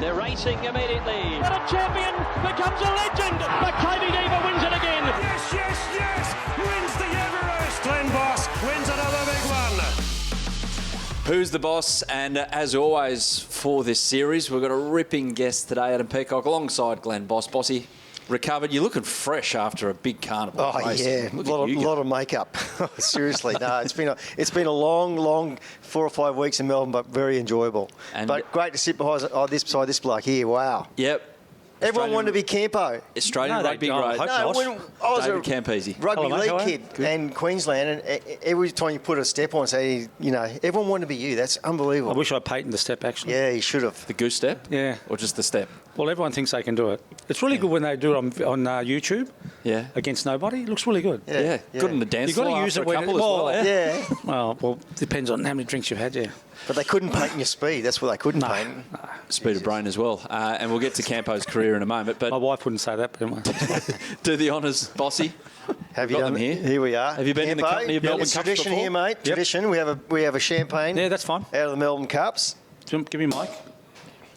They're racing immediately. But a champion becomes a legend. McCabe Diva wins it again. Yes, yes, yes. Wins the Everest. Glen Boss wins another big one. Who's the boss? And as always for this series, we've got a ripping guest today, Adam Peacock, alongside Glen Boss. Bossy, recovered. You're looking fresh after a big carnival. Oh race. yeah, a lot of makeup. Seriously, no, it's been a long 4 or 5 weeks in Melbourne, but very enjoyable. But great to sit beside this bloke here. Wow. Yep. Everyone wanted to be Campo. Australian rugby great. When I was David Campese. Rugby league kid in Queensland, and every time you put a step on, say, everyone wanted to be you. That's unbelievable. I wish I patented the step, actually. Yeah, you should have. The goose step? Yeah. Or just the step? Well, everyone thinks they can do it. It's really good when they do it on YouTube. Yeah. Against nobody. It looks really good. Yeah. Good on the dance floor. You've got to use it when as well. Yeah. Well, depends on how many drinks you've had, yeah. But they couldn't paint your speed. That's what they couldn't paint. Speed of brain as well. And we'll get to Campo's career in a moment. But my wife wouldn't say that, but anyway. Do the honours, Bossy. Have you done them here? Here we are. Have you been in the company of Melbourne Cups tradition before? here, mate. Yep. Tradition. We have a champagne. Yeah, that's fine. Out of the Melbourne Cups. Give me Mike.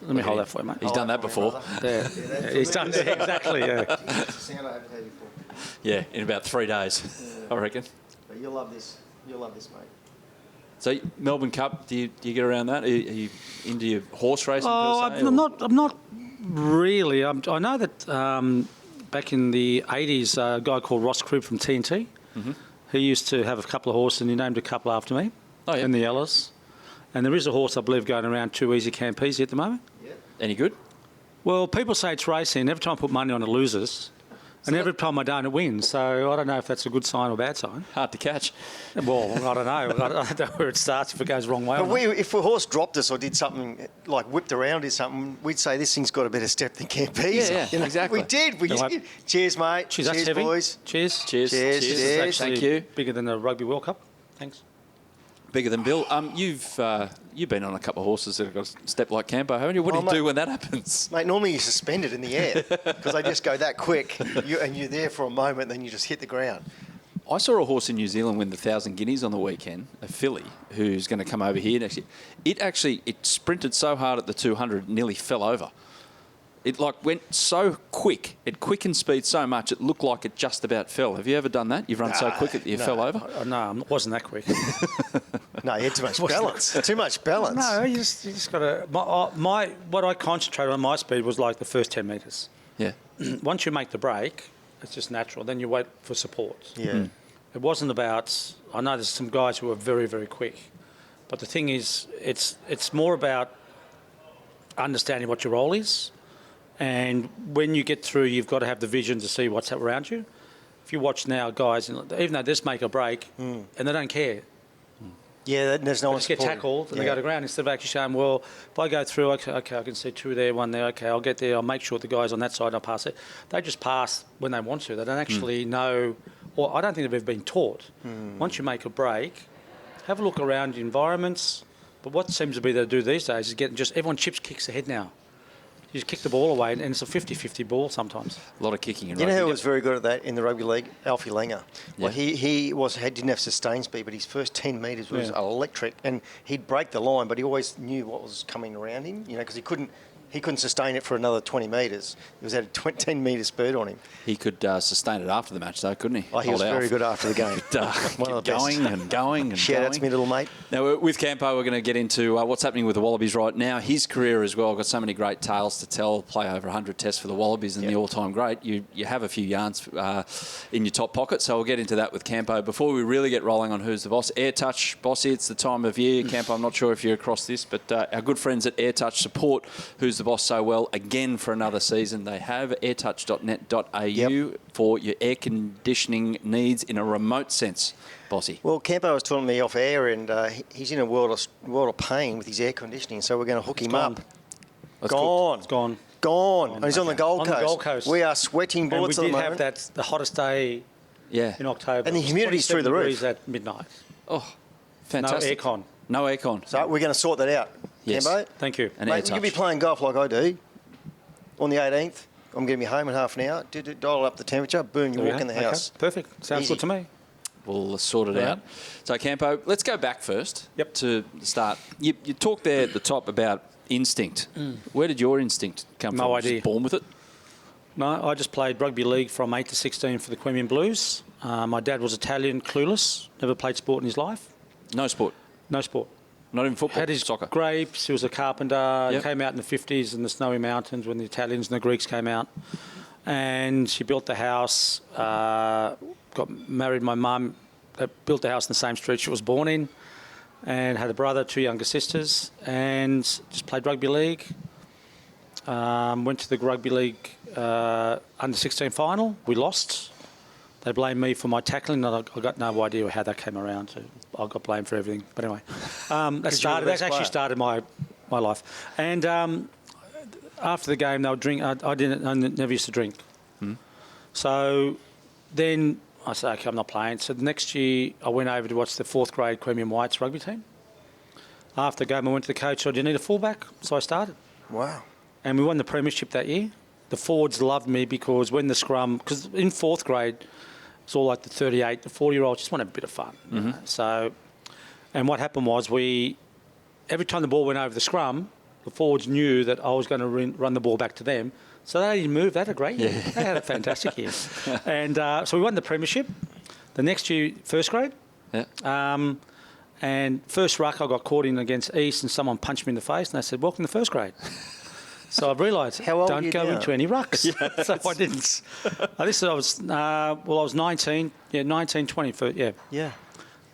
Let me hold that for you, mate. He's done that before. Yeah. He's done that, exactly, yeah. It's a sound I haven't had before. Yeah, in about 3 days, I reckon. But you'll love this. You'll love this, mate. So Melbourne Cup, do you get around that? Are you into your horse racing? Oh, per se, I'm not really. I know that back in the 80s, a guy called Ross Cribb from TNT, he used to have a couple of horses, and he named a couple after me. Oh, yeah. In the Ellis. And there is a horse, I believe, going around Too Easy Campese at the moment. Yeah. Any good? Well, people say it's racing. Every time I put money on, it loses. And every time I don't, it wins. So I don't know if that's a good sign or bad sign. Hard to catch. Well, I don't know. I don't know where it starts if it goes the wrong way. But if a horse dropped us or did something, like whipped around or something, we'd say this thing's got a better step than Campese. Yeah, exactly. We did. Cheers, mate. Cheers, that's Cheers, heavy. boys. Cheers. Cheers. Cheers. This is Cheers. actually Thank you. bigger than the Rugby World Cup. Thanks. Bigger than Bill. You've been on a couple of horses that have got a step like Campo, haven't you? What do you do when that happens? Mate, normally you suspend it in the air because they just go that quick and you're there for a moment, then you just hit the ground. I saw a horse in New Zealand win the 1,000 guineas on the weekend, a filly, who's going to come over here next year. It sprinted so hard at the 200, it nearly fell over. It went so quick. It quickened speed so much, it looked like it just about fell. Have you ever done that? You've run so quick that you fell over? No, it wasn't that quick. No, you had too much balance. Too much balance. No, you just got to... What I concentrated on my speed was like the first 10 metres. Yeah. Once you make the break, it's just natural. Then you wait for support. Yeah. It wasn't about... I know there's some guys who are very, very quick. But the thing is, it's more about understanding what your role is. And when you get through, you've got to have the vision to see what's around you. If you watch now, guys, even though they just make a break, and they don't care. Yeah, there's no one They just get tackled and they go to ground instead of actually saying, well, if I go through, okay, I can see 2 there, 1 there, okay, I'll get there, I'll make sure the guy's on that side, I'll pass it. They just pass when they want to. They don't actually know, or I don't think they've ever been taught. Once you make a break, have a look around your environments. But what seems to be they do these days is everyone kicks ahead now. You just kick the ball away, and it's a 50-50 ball sometimes. A lot of kicking in rugby. You know who was very good at that in the rugby league? Alfie Langer. Yeah. Well, he didn't have sustain speed, but his first 10 metres was electric, and he'd break the line, but he always knew what was coming around him, because he couldn't sustain it for another 20 metres. He was at a 10 metre spurt on him. He could sustain it after the match, though, couldn't he? Oh, he was very good after the game. One of the going and going and Shout out to me, little mate. Now, with Campo, we're going to get into what's happening with the Wallabies right now. His career as well. Got so many great tales to tell. Play over 100 tests for the Wallabies and the all-time great. You have a few yarns in your top pocket, so we'll get into that with Campo. Before we really get rolling on Who's the Boss, Air Touch, Bossy, it's the time of year. Campo, I'm not sure if you're across this, but our good friends at Air Touch support Who's the Boss so well. Again, for another season, they have airtouch.net.au for your air conditioning needs in a remote sense. Bossy. Well, Campo was telling me off air, and he's in a world of pain with his air conditioning, so we're going to hook him up. It's gone. And he's on the Gold Coast. On the Gold Coast. We are sweating bullets at the moment. And we did have the hottest day in October. And the humidity's through the roof. At midnight. Oh, fantastic. No aircon. So we're going to sort that out. Yes. Campo? Thank you. And mate, you'll be playing golf like I do on the 18th. I'm going to be home in half an hour. Dial up the temperature. Boom, you walk in the house. Perfect. Sounds Easy. good to me. We'll sort it out. So, Campo, let's go back first to the start. You talked there at the top about Instinct. Where did your instinct come from? No Was you idea. born with it? No, I just played rugby league from 8 to 16 for the Queanbeyan Blues. My dad was Italian, clueless, never played sport in his life. No sport. No sport. Not even football. Had his soccer. grapes. He was a carpenter. Yep. Came out in the 50s in the snowy mountains when the Italians and the Greeks came out. And she built the house, got married my mum, built the house in the same street she was born in, and had a brother, 2 younger sisters, and just played rugby league. Went to the rugby league under 16 final. We lost. They blamed me for my tackling. I got no idea how that came around. So I got blamed for everything. But anyway, that actually started my life. And after the game, they would drink. I never used to drink. So then I said, okay, I'm not playing. So the next year, I went over to watch the 4th grade Queanbeyan Whites rugby team. After the game, I went to the coach, said, do you need a fullback? So I started. Wow. And we won the premiership that year. The forwards loved me because when the scrum, because in 4th grade, it's all like the 38, the 40-year-olds just want a bit of fun. You know? So, and what happened was every time the ball went over the scrum, the forwards knew that I was going to run the ball back to them. So they didn't move. They had a great year. They had a fantastic year. And so we won the premiership. The next year, 1st grade. Yeah. And first ruck, I got caught in against East and someone punched me in the face and they said, welcome to 1st grade. So I realised, How old don't are you go now? into any rucks. So I didn't. I was 19, 19, 20, yeah. Yeah.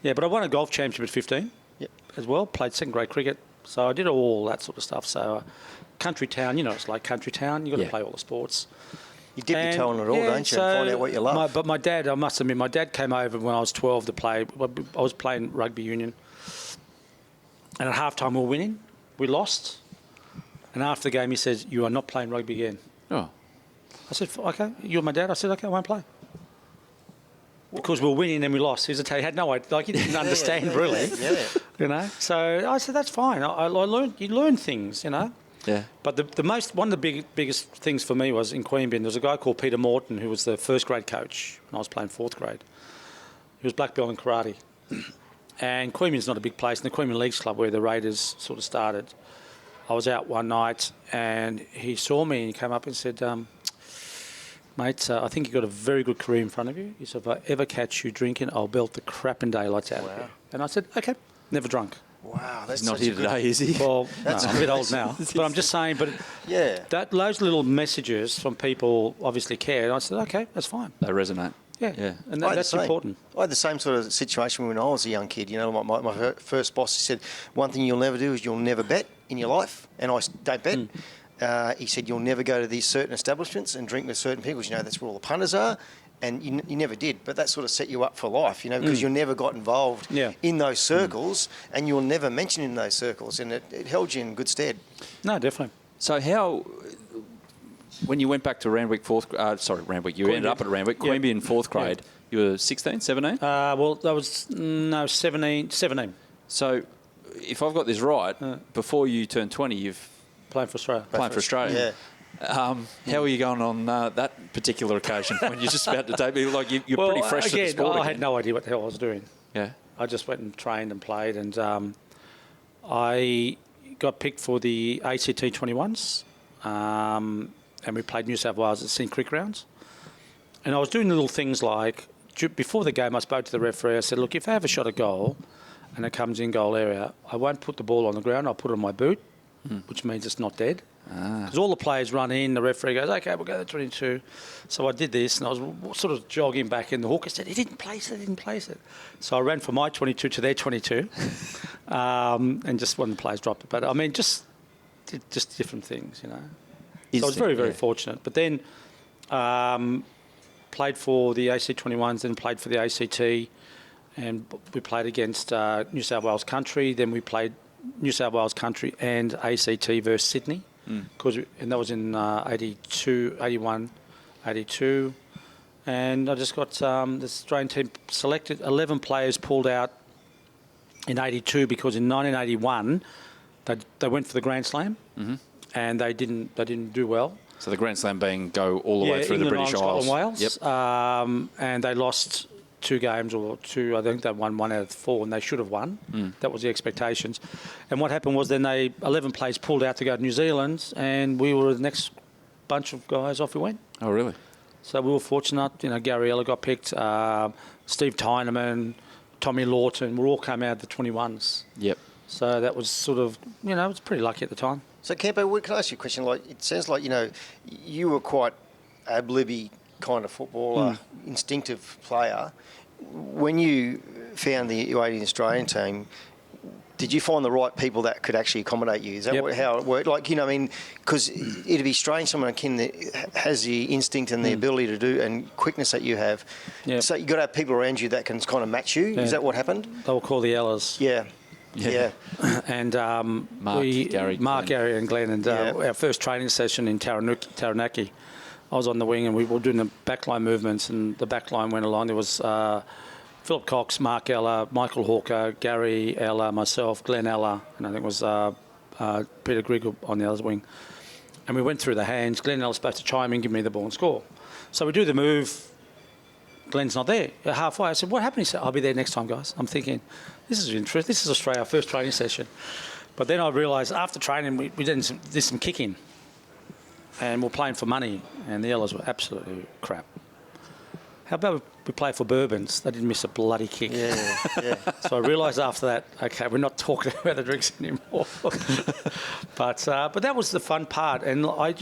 Yeah, but I won a golf championship at 15 Yep. as well, played 2nd grade cricket. So I did all that sort of stuff. So country town, it's like country town, you've got to play all the sports. You dip your toe in it all, don't you, and find out what you love. But my dad, I must admit, my dad came over when I was 12 to play. I was playing rugby union. And at halftime we were winning. We lost. And after the game he says, you are not playing rugby again. Oh. I said, okay, you're my dad. I said, okay, I won't play. Because we were winning and we lost. He had no idea. Like, he didn't understand, really. Yeah. So I said, that's fine. I learned, you learn things, Yeah. But one of the biggest things for me was in Queanbeyan, there was a guy called Peter Morton who was the 1st grade coach when I was playing 4th grade. He was black belt in karate. And Queanbeyan's not a big place. And the Queanbeyan Leagues Club where the Raiders sort of started, I was out one night and he saw me and he came up and said, mate, I think you've got a very good career in front of you. He said, if I ever catch you drinking, I'll belt the crap and daylights out of you. And I said, okay, never drunk. Wow, that's He's not such here a good- today, is he? Well, no, I'm a bit old now. But I'm just saying, those little messages from people obviously cared. I said, okay, that's fine. They resonate. Yeah. And I had that's the same. important. I had the same sort of situation when I was a young kid. My first boss said, one thing you'll never do is you'll never bet in your life. And I don't bet. He said, you'll never go to these certain establishments and drink with certain people. Because, that's where all the punters are. And you never did. But that sort of set you up for life, because you never got involved in those circles and you'll never mention in those circles. And it held you in good stead. No, definitely. So when you went back to Randwick Randwick, you ended up at Randwick, Queanbeyan 4th grade, you were 16, 17? Well, that was, 17. So if I've got this right, before you turned 20, you've Playing for Australia. played for Australia. Yeah. How were you going on that particular occasion when you're just about to debut? Like you're pretty fresh to the sport. I had no idea what the hell I was doing. Yeah. I just went and trained and played, and I got picked for the ACT 21s, and we played New South Wales at St Crick rounds. And I was doing little things like, before the game I spoke to the referee, I said, look, if I have a shot at goal and it comes in goal area, I won't put the ball on the ground, I'll put it on my boot, which means it's not dead. Because all the players run in, the referee goes, okay, we'll go to 22. So I did this, and I was sort of jogging back in. The hooker said, he didn't place it. So I ran from my 22 to their 22, and just when the players dropped it. But, I mean, just different things, So I was very, very fortunate. But then played for the AC 21s, then played for the ACT, and we played against New South Wales Country. Then we played New South Wales Country and ACT versus Sydney. And that was in 82, 81, 82. And I just got the Australian team selected. 11 players pulled out in 82 because in 1981 they went for the Grand Slam and they didn't do well. So the Grand Slam being go all the way through England, the British Ireland, Isles. Scotland, Wales. Yep. And they lost 2 games or 2. I think they won 1 out of 4, and they should have won. That was the expectations. And what happened was then 11 players pulled out to go to New Zealand, and we were the next bunch of guys off we went. Oh, really? So we were fortunate. Gary Ella got picked, Steve Tyneman, Tommy Lawton. We all came out of the 21s. Yep. So that was sort of, it was pretty lucky at the time. So, Campo, can I ask you a question? Like, it sounds like, you were quite ad-libby kind of footballer, instinctive player. When you found the U18 Australian team, did you find the right people that could actually accommodate you? Is that how it worked? Like, because it'd be strange someone that has the instinct and the ability to do and quickness that you have. Yep. So you've got to have people around you that can kind of match you. Yeah. Is that what happened? They were called the Ellas. Yeah. And Mark, Gary and Glenn. And our first training session in Taranaki, I was on the wing and we were doing the backline movements, and the backline went along. There was Philip Cox, Mark Ella, Michael Hawker, Gary Ella, myself, Glenn Ella, and I think it was Peter Grigg on the other wing. And we went through the hands. Glenn Ella's supposed to chime in, give me the ball and score. So we do the move. Glenn's not there. Halfway, I said, what happened? He said, I'll be there next time, guys. I'm thinking, this is interesting. This is Australia, our first training session. But then I realised after training, we did some kicking. And we're playing for money. And the Ellas were absolutely crap. How about we play for Bourbons? They didn't miss a bloody kick. Yeah. So I realised after that, okay, we're not talking about the drinks anymore. but that was the fun part. And I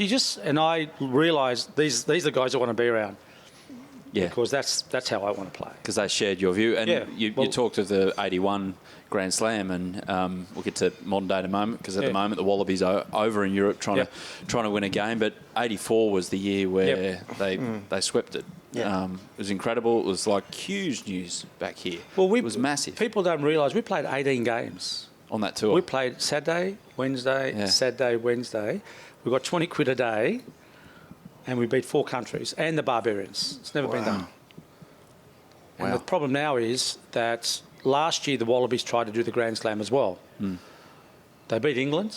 realised these are the guys I want to be around. Yeah. Because that's how I want to play. Because they shared your view. And you talked of the 81 Grand Slam, and we'll get to modern day in a moment, because at the moment the Wallabies are over in Europe trying to win a game. But 84 was the year where they swept it. Yeah. It was incredible. It was like huge news back here. Well, it was massive. People don't realise we played 18 games on that tour. We played Saturday, Wednesday, Saturday, Wednesday. We got 20 quid a day. And we beat 4 countries and the Barbarians. It's never been done. And the problem now is that last year the Wallabies tried to do the Grand Slam as well. They beat England,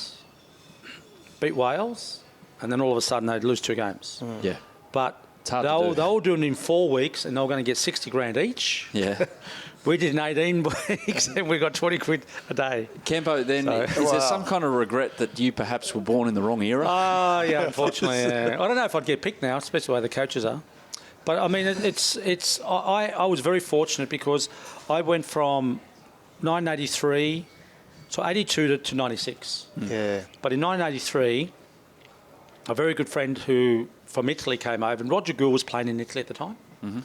beat Wales, and then all of a sudden they'd lose 2 games. Yeah. But they were doing it in 4 weeks, and they were going to get 60 grand each. Yeah. We did in 18 weeks, and we got 20 quid a day. Campo, then, is there some kind of regret that you perhaps were born in the wrong era? Yeah, unfortunately. I don't know if I'd get picked now, especially the way the coaches are. But, I mean, I was very fortunate because I went from 1983, so 82 to 96. Yeah. But in 1983, a very good friend who from Italy came over, and Roger Gould was playing in Italy at the time. Mm-hmm.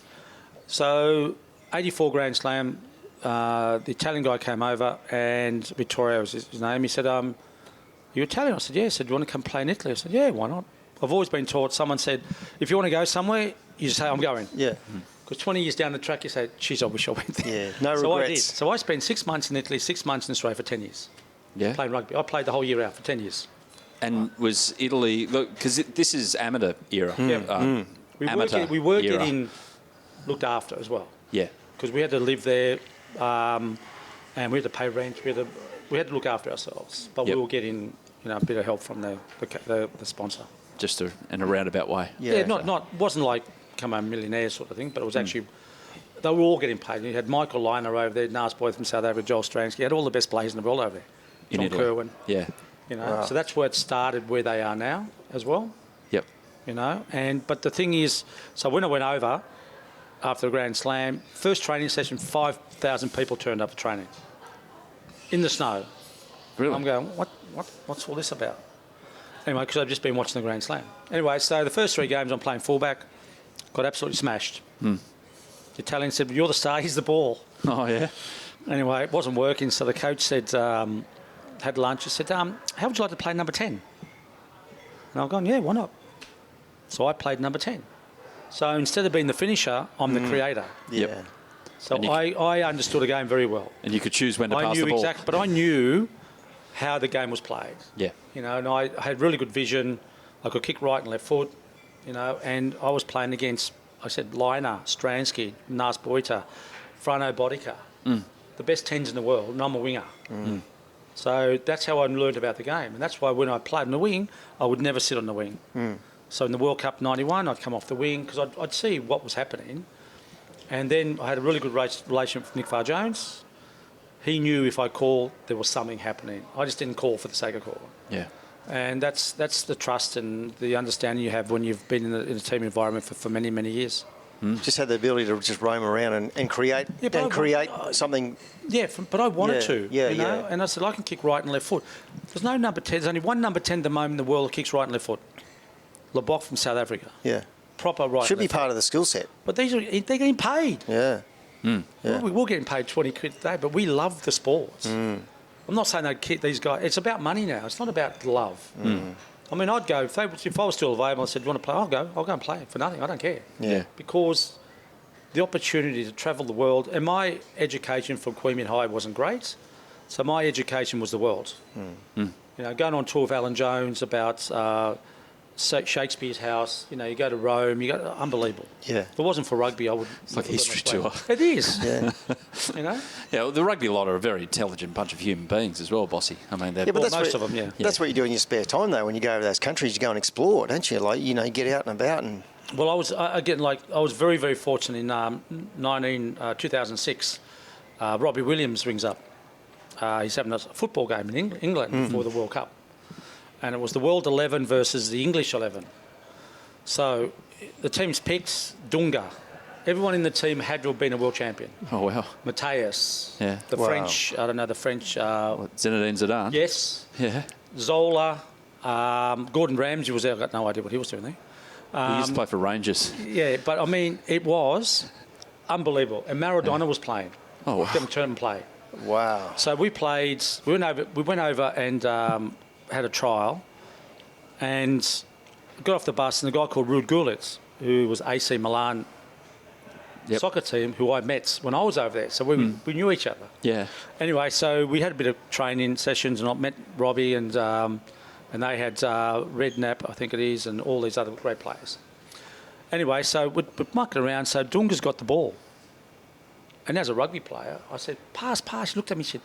So 84 Grand Slam, the Italian guy came over, and Vittorio was his name. He said, "You Italian?" I said, "Yeah." He said, "Do you want to come play in Italy?" I said, "Yeah, why not?" I've always been taught, someone said, if you want to go somewhere, you just say, "I'm going." Yeah. Because 20 years down the track, you say, "Geez, I wish I went there." Yeah, no regrets. So I did. So I spent 6 months in Italy, 6 months in Australia for 10 years. Yeah. Playing rugby. I played the whole year out for 10 years. And was Italy, look, because this is amateur era. We were getting looked after as well. Yeah. Because we had to live there, and we had to pay rent. We had to look after ourselves, but we were getting a bit of help from the sponsor. Just in a roundabout way. Yeah, not wasn't like come home millionaire sort of thing, but it was actually they were all getting paid. You had Michael Liner over there, nice boy from South Africa, Joel Stransky. You had all the best players in the world over there. John Kerwin. Yeah. So that's where it started, where they are now as well. Yep. But the thing is, so when I went over after the Grand Slam, first training session, 5,000 people turned up for training in the snow. Really? I'm going, what's all this about? Anyway, because I've just been watching the Grand Slam. Anyway, so the first 3 games I'm playing fullback, got absolutely smashed. The Italian said, "You're the star, he's the ball." Oh, yeah? Anyway, it wasn't working, so the coach said, had lunch, he said, "How would you like to play number 10? And I've gone, "Yeah, why not?" So I played number 10. So instead of being the finisher, I'm the creator. Yep. So I understood the game very well. And you could choose when to pass the ball. Exactly, but I knew how the game was played. Yeah. And I had really good vision. I could kick right and left foot, and I was playing against, I said, Liner, Stransky, Nas Boita, Frano Bodica, the best 10s in the world, and I'm a winger. So that's how I learned about the game. And that's why when I played on the wing, I would never sit on the wing. So in the World Cup 91, I'd come off the wing because I'd see what was happening. And then I had a really good relationship with Nick Farr-Jones. He knew if I called, there was something happening. I just didn't call for the sake of calling. Yeah. And that's the trust and the understanding you have when you've been in a team environment for many, many years. Just had the ability to just roam around and create something. Yeah, but I wanted to. Yeah, you know? yeah. And I said, I can kick right and left foot. There's no number 10. There's only one number 10 at the moment in the world that kicks right and left foot. Lebok from South Africa. Yeah. Proper right. Should be left part of the skill set. But they're getting paid. Yeah. Yeah. We're getting paid 20 quid a day, but we love the sport. I'm not saying they'd keep these guys. It's about money now. It's not about love. I mean, I'd go, if I was still available, I said, do you want to play? I'll go and play for nothing. I don't care. Yeah. Because the opportunity to travel the world, and my education from Queanbeyan High wasn't great, so my education was the world. You know, going on tour with Alan Jones about Shakespeare's house, you know, you go to Rome, unbelievable. Yeah. If it wasn't for rugby, I would. It's like a history tour. It is. Yeah. You know? Yeah, well, the rugby lot are a very intelligent bunch of human beings as well, Bossy. I mean, they're Yeah, but that's most what, of them, yeah. That's what you do in your spare time, though. When you go over those countries, you go and explore, don't you? Like, you know, you get out and about and. Well, I was very, very fortunate in 2006. Robbie Williams rings up. He's having a football game in England before the World Cup. And it was the World 11 versus the English 11. So the team's picked Dunga. Everyone in the team had to have been a world champion. Oh, wow. Mateus. Yeah. The Wow. French, I don't know, the French. Zinedine Zidane. Yes. Yeah. Zola. Gordon Ramsay was there. I got no idea what he was doing there. He used to play for Rangers. Yeah, but I mean, it was unbelievable. And Maradona was playing. Oh, wow. Them turn and play. Wow. So we played. We went over and had a trial, and got off the bus. And a guy called Ruud Gullit, who was AC Milan soccer team, who I met when I was over there. So we knew each other. Yeah. Anyway, so we had a bit of training sessions, and I met Robbie, and they had Redknapp, I think it is, and all these other great players. Anyway, so we're mucking around. So Dunga's got the ball. And as a rugby player, I said, pass. He looked at me and said,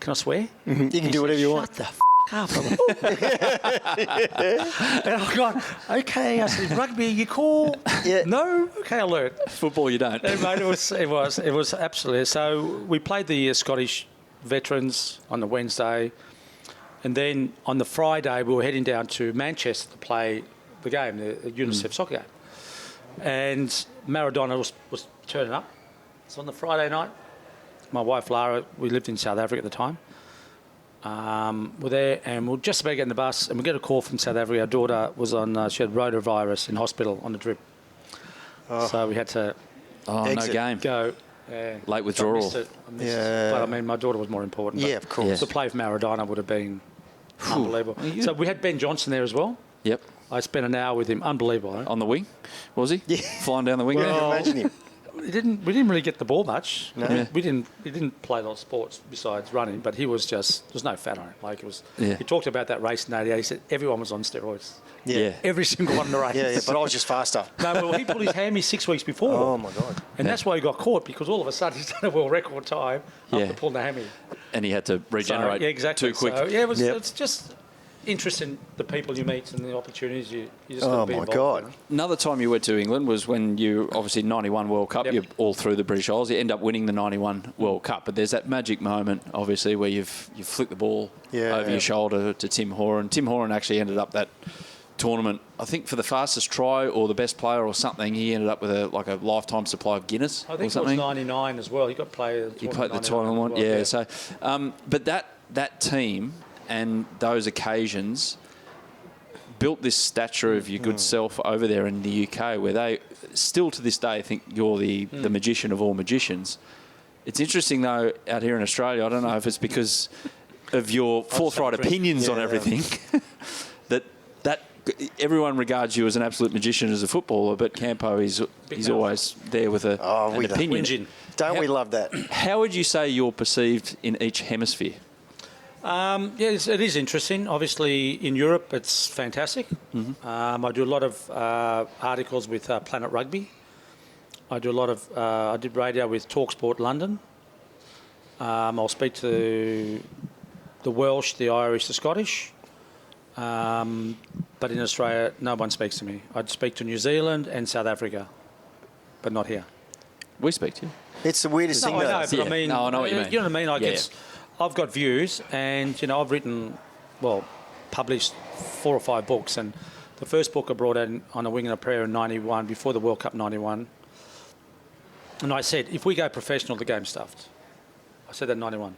can I swear? You can do whatever you want. Shut the up. And I got, okay. I said, rugby, you call? Yeah. No? Okay, I'll learn. Football, you don't. And, mate, it was absolutely. So we played the Scottish veterans on the Wednesday. And then on the Friday, we were heading down to Manchester to play the game, the UNICEF soccer game. And Maradona was turning up. So on the Friday night, my wife Lara, we lived in South Africa at the time, we're there and we're just about to get in the bus and we get a call from South Africa. Our daughter was she had rotavirus in hospital on the drip. So we had to Oh, Exit. no game. go. Yeah. Late withdrawal. I missed it. Yeah. But I mean, my daughter was more important. Yeah, but of course. To play for Maradona would have been unbelievable. So we had Ben Johnson there as well. Yep. I spent an hour with him. Unbelievable. Eh? On the wing, was he? Yeah. Flying down the wing. Well, there? imagine him. We didn't really get the ball much. No. Yeah. We didn't play a lot of sports besides running, but he was just there's no fat on it. Like it was. Yeah. He talked about that race in '88. He said everyone was on steroids. Yeah. Every single one in the race. Yeah, but I was just faster. No, well, he pulled his hammy 6 weeks before. Oh, my God. And that's why he got caught, because all of a sudden he's done a world record time Yeah. after pulling the hammy. And he had to regenerate So, yeah, exactly. too quick. So, yeah, Yep. it's just interesting, the people you meet and the opportunities you just got Oh, to be my involved God. in. Another time you went to England was when you, obviously, 91 World Cup, Yep. you're all through the British Isles. You end up winning the 91 World Cup. But there's that magic moment, obviously, where you've flicked the ball over your shoulder to Tim Horan. Tim Horan actually ended up that tournament, I think, for the fastest try or the best player or something. He ended up with a lifetime supply of Guinness I or think it was something. 99 as well. He got played. He played the tournament, yeah. So, but that team and those occasions built this stature of your good self over there in the UK, where they still to this day think you're the magician of all magicians. It's interesting though, out here in Australia, I don't know if it's because of your forthright opinions on everything, that everyone regards you as an absolute magician as a footballer, but Campo he's always there with an opinion. Whinging. Don't we love that? How would you say you're perceived in each hemisphere? Yes, it is interesting. Obviously, in Europe, it's fantastic. I do a lot of articles with Planet Rugby. I do a lot of. I did radio with TalkSport London. I'll speak to the Welsh, the Irish, the Scottish. But in Australia, no one speaks to me. I'd speak to New Zealand and South Africa, but not here. We speak to you. It's the weirdest thing. No, I though. know, but I mean, No, I know what you mean. You know what I mean? Like Yeah. I've got views, and I've written, published 4 or 5 books, and the first book I brought out on a wing and a prayer in '91, before the World Cup '91, and I said, if we go professional, the game's stuffed. I said that in '91.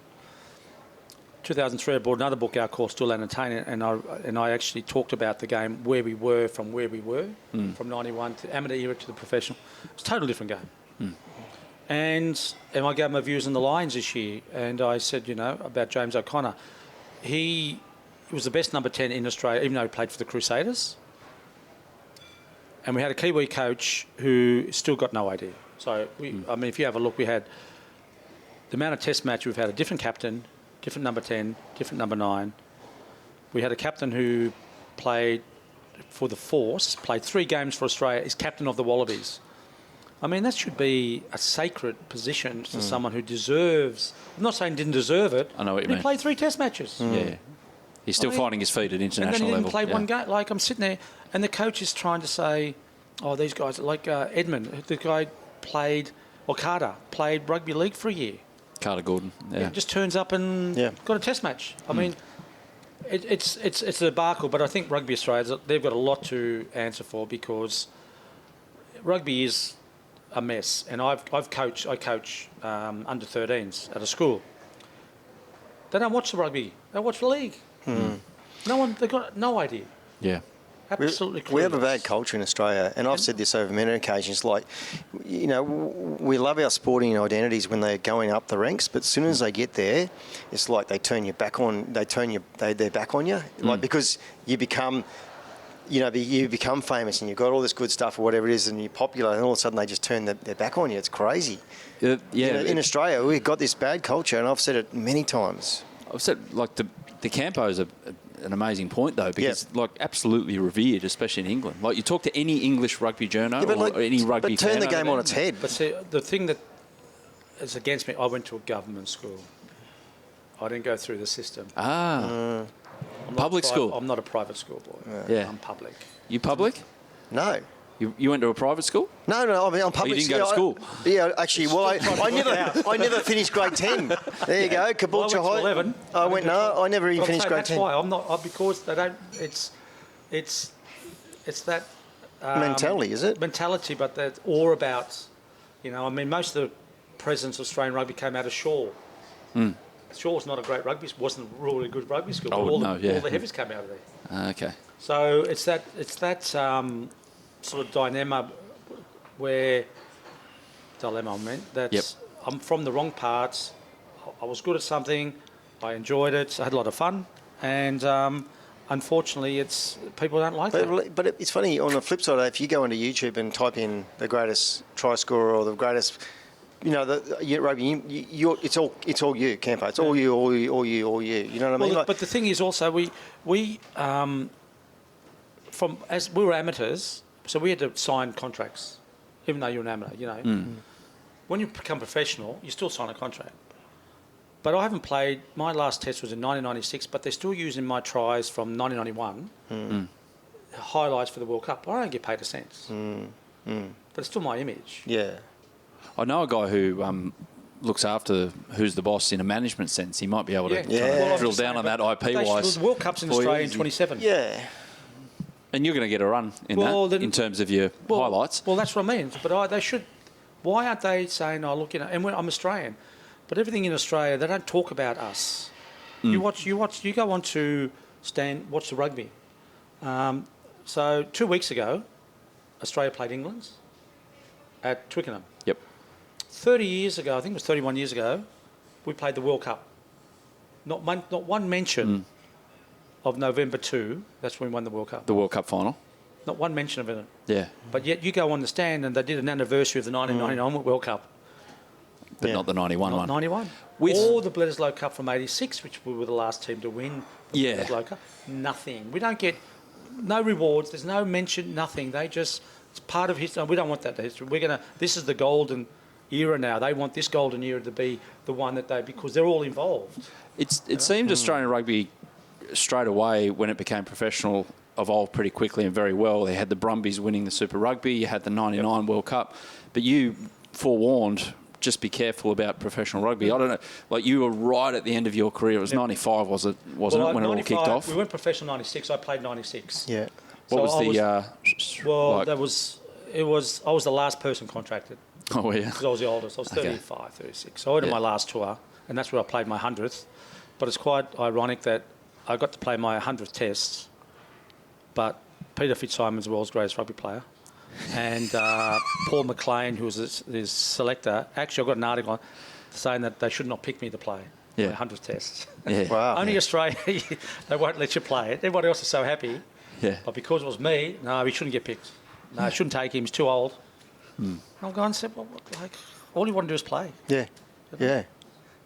2003, I brought another book out called Still Entertaining, and I actually talked about the game, where we were, from '91 to amateur era to the professional. It's a totally different game. And I gave my views on the Lions this year, and I said, about James O'Connor. He was the best number 10 in Australia, even though he played for the Crusaders. And we had a Kiwi coach who still got no idea. So, if you have a look, we had the amount of test match, we've had a different captain, different number 10, different number 9. We had a captain who played for the Force, played 3 games for Australia, is captain of the Wallabies. That should be a sacred position to someone who deserves... I'm not saying didn't deserve it. I know what you He mean. played 3 test matches. Yeah. He's still finding his feet at international and then he level. didn't play one game. Like, I'm sitting there, and the coach is trying to say, these guys, like Edmund, the guy played, or Carter, played rugby league for a year. Carter Gordon. Yeah. He just turns up and got a test match. It's a debacle, but I think Rugby Australia, they've got a lot to answer for, because rugby is a mess. And I coach under 13s at a school. They don't watch the rugby. They watch the league. They've got no idea. Yeah. Absolutely. We have a clueless. bad culture in Australia, and I've said this over many occasions. Like, we love our sporting identities when they're going up the ranks, but as soon as they get there, it's like they turn your back on. They're back on you, like, because you become. You become famous and you've got all this good stuff or whatever it is, and you're popular, and all of a sudden they just turn their back on you. It's crazy. In Australia, we've got this bad culture, and I've said it many times. I've said, like, the Campo is an amazing point, though, because, absolutely revered, especially in England. Like, you talk to any English rugby journo or any rugby But turn fan the game over on there. its head. But see, the thing that is against me, I went to a government school. I didn't go through the system. I'm not Public school? I'm not a private school boy. Yeah. I'm public. You public? No. You went to a private school? No, I'm public. you didn't go to school? Yeah, actually, I never finished grade 10. There you go, Caboolture Well, I went to High. 11. I never even But I'm finished saying grade that's 10. why I'm not, because they don't. It's that Mentality, is it? mentality, but that awe about. Most of the presidents of Australian rugby came out of Shaw. Shaw's not a great rugby. Wasn't a really good rugby school. I But wouldn't all know, yeah. the heavies came out of there. Okay. So it's that sort of dilemma that I'm from the wrong parts. I was good at something, I enjoyed it, I had a lot of fun, and unfortunately, people don't like that. But it's funny, on the flip side, if you go into YouTube and type in the greatest try scorer or the greatest, rugby, it's all you, Campo. It's all you. You know what I mean? But the thing is also, we as we were amateurs, so we had to sign contracts, even though you're an amateur. When you become professional, you still sign a contract. But I haven't played. My last test was in 1996, but they're still using my tries from 1991, highlights for the World Cup. I don't get paid a cent. But it's still my image. Yeah. I know a guy who looks after who's the boss in a management sense. He might be able to drill down on that IP-wise. The World Cup's in Australia in 27. Yeah. And you're going to get a run in in terms of your highlights. Well, that's what I mean. But they should. Why aren't they saying, and I'm Australian, but everything in Australia, they don't talk about us. You go on to watch the rugby. So 2 weeks ago, Australia played England at Twickenham. Yep. 30 years ago, I think it was 31 years ago, we played the World Cup. Not one mention of November 2, that's when we won the World Cup. The World Cup final. Not one mention of it. Yeah. But yet you go on the stand and they did an anniversary of the 1999 World Cup. But not the 91 Not one. 91. With- Or the Bledisloe Cup from 86, which we were the last team to win the Yeah. Bledisloe Cup. Nothing. We don't get no rewards. There's no mention, nothing. It's part of history. We don't want that history. This is the golden era now. They want this golden era to be the one because they're all involved. It seemed Australian rugby straight away when it became professional evolved pretty quickly and very well. They had the Brumbies winning the Super Rugby. You had the 99 World Cup. But forewarned, just be careful about professional rugby. I don't know. Like, you were right at the end of your career. It was 95, wasn't it, when it all kicked off? We went professional 96. I played 96. Yeah. What was I was the last person contracted. Oh, yeah. Because I was the oldest. I was 35, 36. So I went to my last tour, and that's where I played my 100th. But it's quite ironic that I got to play my 100th test, but Peter Fitzsimon's the world's greatest rugby player, and Paul McLean, who was his selector, actually I got an article saying that they should not pick me to play my 100th test. Yeah. Wow. Only Australia, they won't let you play it. Everybody else is so happy. Yeah. But because it was me, no, he shouldn't get picked. No, I shouldn't take him. He's too old. I'll go and say, well, like, all you want to do is play. Yeah. Yeah.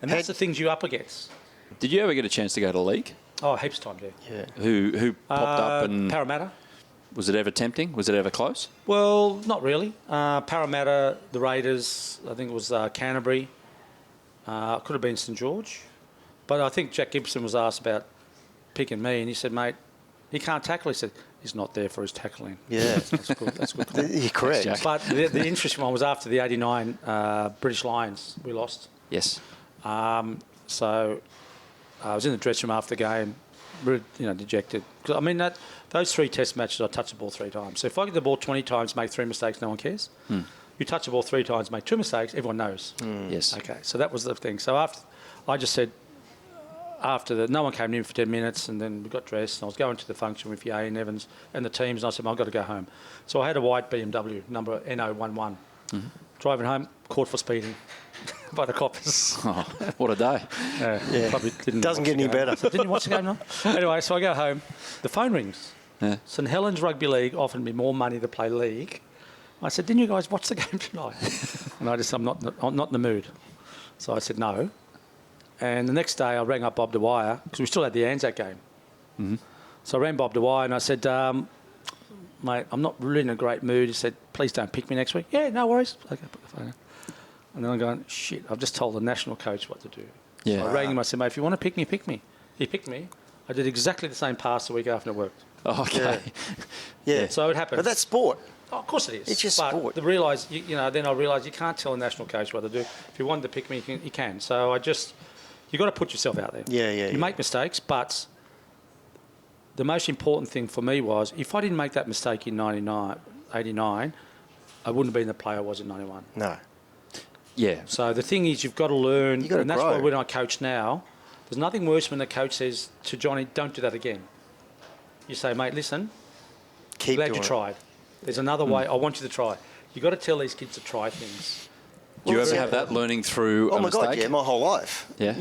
And that's the things you're up against. Did you ever get a chance to go to league? Oh, heaps of times, Yeah. Who popped up and Parramatta. was it ever tempting? Was it ever close? Well, not really. Parramatta, the Raiders, I think it was Canterbury. Could have been St George. But I think Jack Gibson was asked about picking me, and he said, mate, he can't tackle. He said, he's not there for his tackling. Yeah. That's good. That's good. Call. You're correct. Jack. But the interesting one was after the 89 British Lions, we lost. Yes. So I was in the dressing room after the game, really, dejected. 'Cause, I mean, those 3 test matches, I touched the ball 3 times. So if I get the ball 20 times, make 3 mistakes, no one cares. You touch the ball 3 times, make 2 mistakes, everyone knows. Yes. Okay, so that was the thing. So I just said, no one came in for 10 minutes, and then we got dressed, and I was going to the function with Yay and Evans and the teams, and I said, I've got to go home. So I had a white BMW, number NO11. Driving home, caught for speeding by the coppers. Oh, what a day. Probably didn't Doesn't watch get the any game. better. So didn't you watch the game? No? Anyway, so I go home. The phone rings. Yeah. St Helens Rugby League offered me more money to play league. I said, didn't you guys watch the game tonight? And I'm not in the mood. So I said no. And the next day I rang up Bob Dwyer, because we still had the Anzac game. So I rang Bob Dwyer and I said, mate, I'm not really in a great mood. He said, please don't pick me next week. Yeah, no worries. Okay, put the phone down. And then I'm going, shit, I've just told the national coach what to do. Yeah. So I rang him. I said, mate, if you want to pick me, pick me. He picked me. I did exactly the same pass the week after, and it worked. Oh, okay. Yeah. So it happened. But that's sport. Oh, of course it is. It's just but sport. Then I realised you can't tell a national coach what to do. If you wanted to pick me, you can. So you got to put yourself out there. You make mistakes, but the most important thing for me was, if I didn't make that mistake in 89, I wouldn't have been the player I was in 91. No. Yeah. So the thing is, you've got to learn, You've got to and that's grow. why when I coach now, there's nothing worse when the coach says to Johnny, don't do that again. You say, mate, listen, Keep glad doing you it. tried. There's another way. I want you to try. You've got to tell these kids to try things. Do you Well, ever yeah. have that learning through Oh a my mistake? God, yeah, my whole life. Yeah.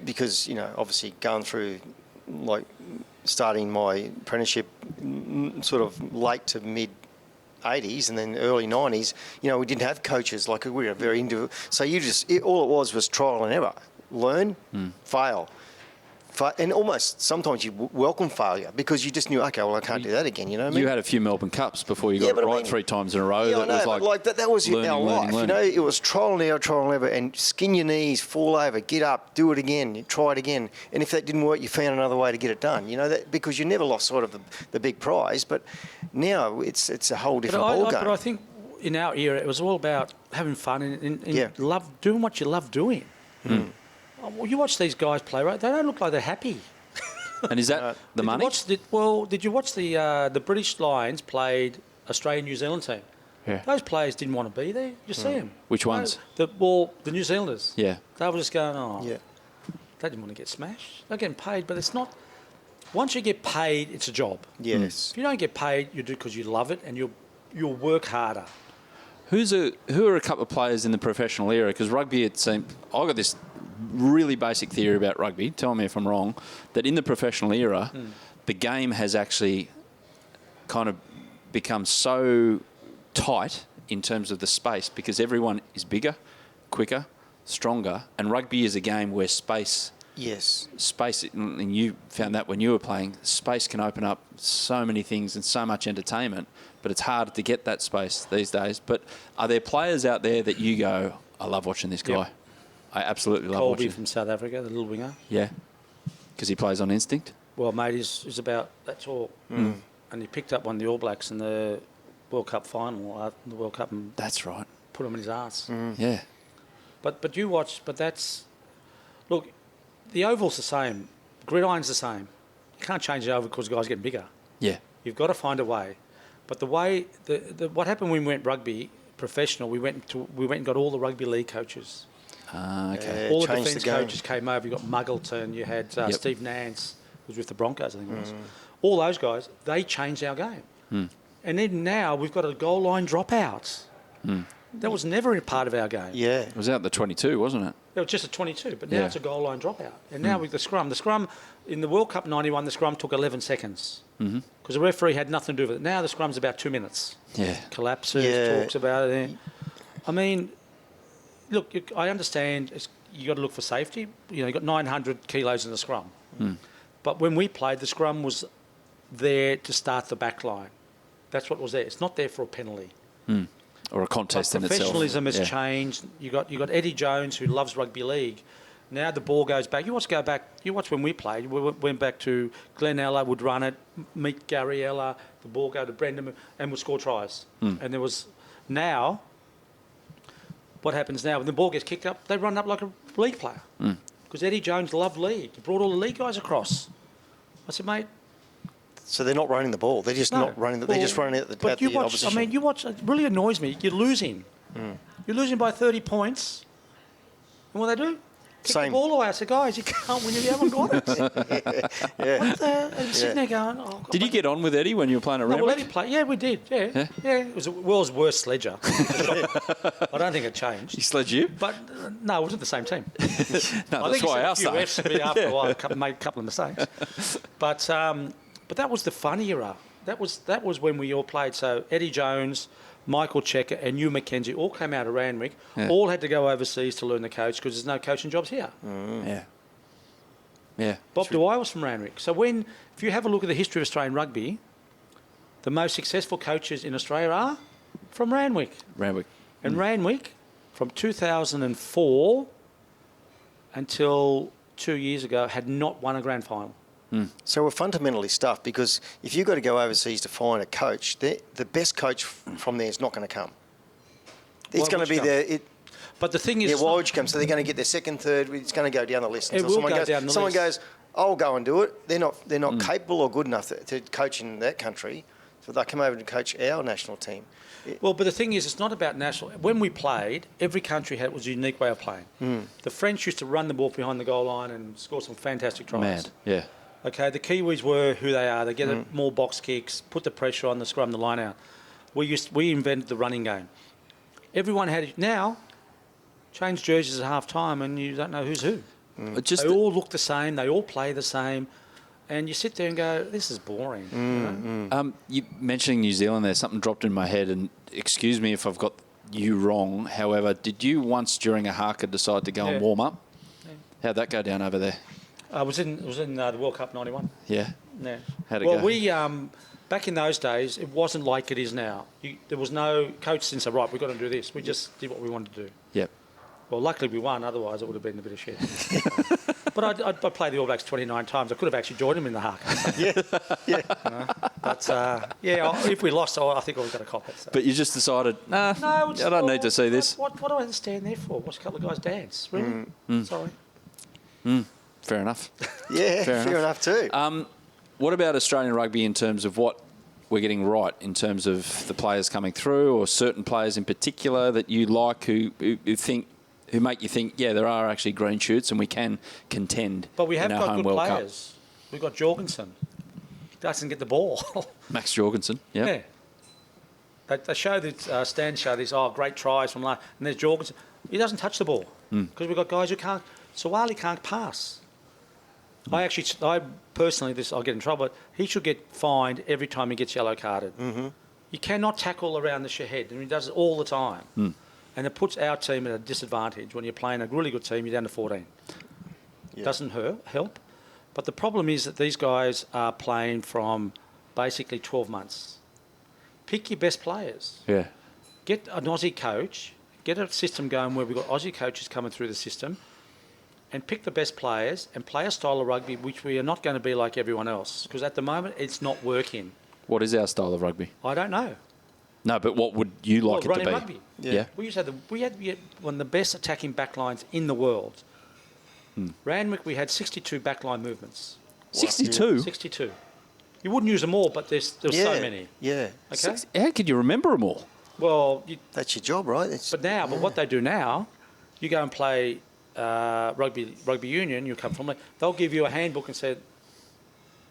Because, obviously going through, like, starting my apprenticeship sort of late to mid 80s and then early 90s, we didn't have coaches. Like, we were very individual. So all it was trial and error. Learn, fail. And almost sometimes you welcome failure because you just knew, okay, well, I can't do that again. You know what I mean? You had a few Melbourne Cups before you got but it I right mean- 3 times in a row. Yeah, I that know, was but like that was learning, our life. learning. It was trial and error, and skin your knees, fall over, get up, do it again, try it again. And if that didn't work, you found another way to get it done. That because you never lost sight of the big prize. But now it's a whole different ballgame. But I think in our era, it was all about having fun and doing what you love doing. Well, you watch these guys play, right? They don't look like they're happy. And is that the money? Did you watch the British Lions played Australian-New Zealand team? Yeah. Those players didn't want to be there. You see them. Which ones? The New Zealanders. Yeah. They were just going, Yeah. they didn't want to get smashed. They're getting paid, but it's not. Once you get paid, it's a job. Yes. If you don't get paid, you do it because you love it and you'll work harder. Who are a couple of players in the professional era? Because rugby, it seemed, I got this really basic theory about rugby, tell me if I'm wrong, that in the professional era, the game has actually kind of become so tight in terms of the space because everyone is bigger, quicker, stronger, and rugby is a game where space, and you found that when you were playing, space can open up so many things and so much entertainment, but it's hard to get that space these days. But are there players out there that you go, I love watching this guy? Yep. I absolutely love Colby watching. from South Africa, the little winger. Yeah, because he plays on instinct. Well, mate, he's about that tall. And he picked up one of the All Blacks in the World Cup final, the World Cup, and That's right. put him in his arse. Yeah. But you watch. But that's look. The oval's the same. Gridiron's the same. You can't change the oval because the guys getting bigger. Yeah. You've got to find a way. But the way what happened when we went rugby professional, we went and got all the rugby league coaches. Okay. All the changed defence the game. coaches came over. You got Muggleton. You had Yep. Steve Nance, who was with the Broncos, I think it was. All those guys, they changed our game. And then now we've got a goal line dropouts. That was never a part of our game. Yeah. It was out the 22, wasn't it? It was just a 22, but now Yeah. it's a goal line dropout. And now with the scrum, in the World Cup 91, the scrum took 11 seconds. Because the referee had nothing to do with it. Now the scrum's about 2 minutes. Yeah. Collapses, Yeah. talks about it. I mean, look, I understand you got to look for safety. You got 900 kilos in the scrum. But when we played, the scrum was there to start the back line. That's what was there. It's not there for a penalty. Or a contest But in itself. professionalism has Yeah. changed. You got Eddie Jones, who loves rugby league. Now the ball goes back. You watch when we played. We went back to Glenn Ella would run it, meet Gary Ella. The ball go to Brendan and would score tries. And there was now. What happens now when the ball gets kicked up? They run up like a league player because Eddie Jones loved league. He brought all the league guys across. I said, mate. So they're not running the ball. They're just not running. They're just running at the, But at you the watch. opposition. I mean, you watch. It really annoys me. You're losing. You're losing by 30 points. And what they do? Kick Same. the ball away. I said, guys, you can't win if you haven't got it. yeah. What the? And sitting there going, oh, God, Did you get on with Eddie when you were playing at no, Randwick? we'll let him play. Yeah, we did. Yeah. It was the world's worst sledger. I don't think it changed. He sledged you? But no, it wasn't the same team. No, I that's think why I he asked said a few that. refs to me after a while, made a couple of mistakes. But that was the fun era. That was when we all played. So Eddie Jones, Michael Checker, and Hugh McKenzie all came out of Randwick. Yeah. All had to go overseas to learn the coach because there's no coaching jobs here. Yeah. Yeah. Bob Dwyer was from Randwick. So if you have a look at the history of Australian rugby, the most successful coaches in Australia are from Randwick. Randwick. And Randwick, from 2004 until 2 years ago, had not won a grand final. So we're fundamentally stuffed because if you've got to go overseas to find a coach, the best coach from there is not going to come. It's Why going would to be you there. But the thing is, Yeah, it's why not- would you come? So they're going to get their second, third. It's going to go down the list. It until will someone go goes, down the someone list. goes, I'll go and do it. They're not capable or good enough to coach in that country. So they come over to coach our national team. Well, but the thing is, it's not about national. When we played, every country was a unique way of playing. The French used to run the ball behind the goal line and score some fantastic tries. Mad. Yeah. Okay, the Kiwis were who they are. They get more box kicks, put the pressure on the scrum, the line out. We invented the running game. Everyone had it. Now, change jerseys at half time and you don't know who's who. Just They all look the same. They all play the same. And you sit there and go, this is boring. You know? You mentioning New Zealand there, something dropped in my head, and excuse me if I've got you wrong. However, did you once during a haka decide to go and Yeah. warm up? How'd that go down over there? It was in the World Cup 91. Yeah. Yeah. How'd it well, go? we back in those days, it wasn't like it is now. There was no coach didn't say, right, we've got to do this. We just did what we wanted to do. Yep. Well, luckily we won. Otherwise, it would have been a bit of shit. But I played the All Blacks 29 times. I could have actually joined them in the haka. But if we lost, I think I would have got a cop it. So. But you just decided, nah, I don't need to see this. What do I have to stand there for? Watch a couple of guys dance. Really? Sorry. Fair enough. Yeah, Fair fair enough too. What about Australian rugby in terms of what we're getting right in terms of the players coming through, or certain players in particular that you like who make you think, yeah, there are actually green shoots and we can contend But we have in our got home good World players. We've got Jorgensen. Doesn't get the ball. Cup? Max Jorgensen, yeah. They show this, Stan showed this, great tries from last, and there's Jorgensen. He doesn't touch the ball because we've got guys who can't. Sawali can't pass. I personally, I'll get in trouble, but he should get fined every time he gets yellow carded. You cannot tackle around the head, and he does it all the time. And it puts our team at a disadvantage when you're playing a really good team, you're down to 14. Doesn't help. But the problem is that these guys are playing from basically 12 months. Pick your best players. Yeah. Get an Aussie coach, get a system going where we've got Aussie coaches coming through the system, and pick the best players and play a style of rugby which we are not going to be like everyone else. Because at the moment, it's not working. What is our style of rugby? I don't know. No, but what would you like it to running be? rugby. Yeah. We used to have we had one of the best attacking backlines in the world. Randwick, we had 62 backline movements. 62? 62. You wouldn't use them all, but there's so many. Yeah. Okay. How could you remember them all? Well, That's your job, right? but what they do now, you go and play rugby union. You come from, they'll give you a handbook and say,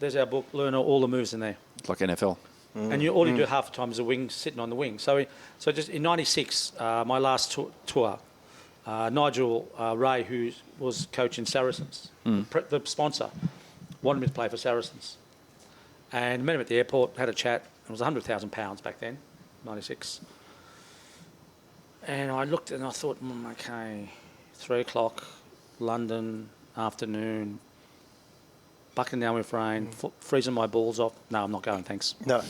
"There's our book. Learn all the moves in there." Like NFL. And all you do half the time is a wing, sitting on the wing. So just in '96, my last tour, Nigel Ray, who was coaching Saracens, the sponsor, wanted me to play for Saracens. And met him at the airport, had a chat. It was £100,000 back then, '96. And I looked and I thought, okay, 3 o'clock, London, afternoon, bucking down with rain, freezing my balls off. No, I'm not going, thanks. No.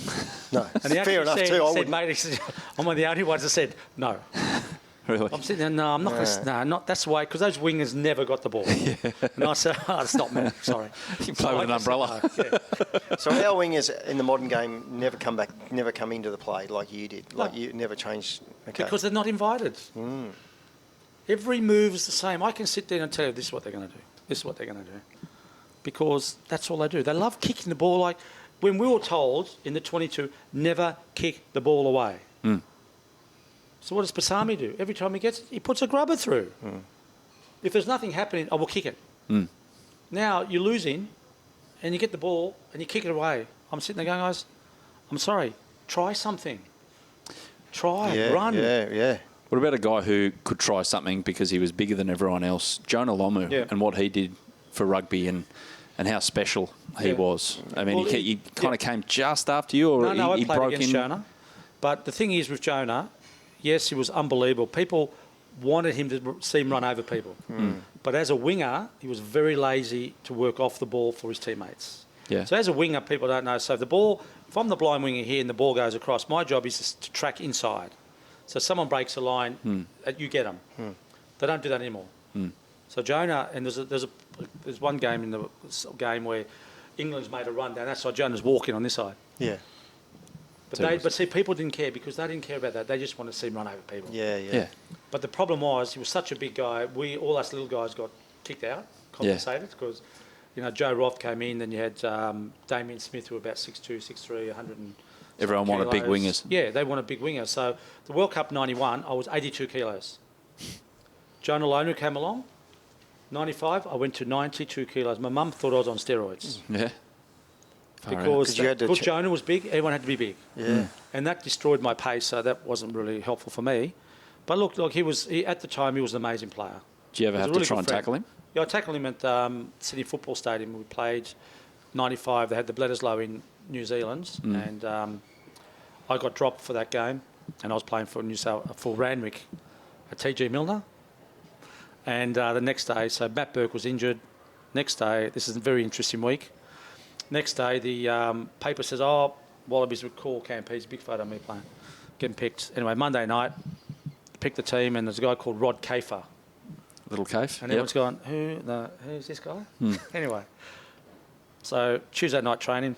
And he Fair enough, too. I said, would. mate, he said, I'm one of the only ones that said, no. Really? I'm sitting there, no, I'm not going to, no, not, that's the way, because those wingers never got the ball. And I said, oh, it's not me, sorry. You play with an umbrella. Said, no, yeah. So our wingers in the modern game never come into the play like you did. Like you never changed. Okay. Because they're not invited. Every move is the same. I can sit there and tell you, this is what they're going to do. This is what they're going to do. Because that's all they do. They love kicking the ball. Like when we were told in the 22, never kick the ball away. So what does Pasami do? Every time he gets it, he puts a grubber through. If there's nothing happening, I will kick it. Now you're losing and you get the ball and you kick it away. I'm sitting there going, guys, I'm sorry, try something. Run. Yeah. What about a guy who could try something because he was bigger than everyone else? Jonah Lomu and what he did for rugby and how special he was. I mean, he kind of came just after you, or No, he I played broke against in. Jonah. But the thing is with Jonah, yes, he was unbelievable. People wanted him to see him run over people. But as a winger, he was very lazy to work off the ball for his teammates. Yeah. So as a winger, people don't know. So the ball, if I'm the blind winger here and the ball goes across, my job is to track inside. So someone breaks a line, you get them. They don't do that anymore. So Jonah, and there's one game in the game where England's made a run down that side. Jonah's walking on this side. Yeah. But see, people didn't care because they didn't care about that. They just wanted to see him run over people. Yeah. But the problem was he was such a big guy. All us little guys got kicked out, compensated because, Joe Roth came in. Then you had Damien Smith, who were about 6'2", 6'3", 100 and. Everyone wanted big wingers. Yeah, they wanted big wingers. So the World Cup '91, I was 82 kilos. Jonah Lomu came along. 95, I went to 92 kilos. My mum thought I was on steroids. Yeah. Because Jonah was big, everyone had to be big. Yeah. And that destroyed my pace, so that wasn't really helpful for me. But look, at the time, he was an amazing player. Do you ever have to try and tackle him? Yeah, I tackled him at Sydney Football Stadium. We played 95. They had the Bledisloe in New Zealand, and I got dropped for that game, and I was playing for Randwick at TG Milner. And the next day, so Matt Burke was injured. Next day, this is a very interesting week. Next day, the paper says, Wallabies would call Campese. Big photo of me playing, getting picked. Anyway, Monday night, picked the team, and there's a guy called Rod Kafer. Little cave. And everyone's going, who's this guy? Anyway, so Tuesday night training,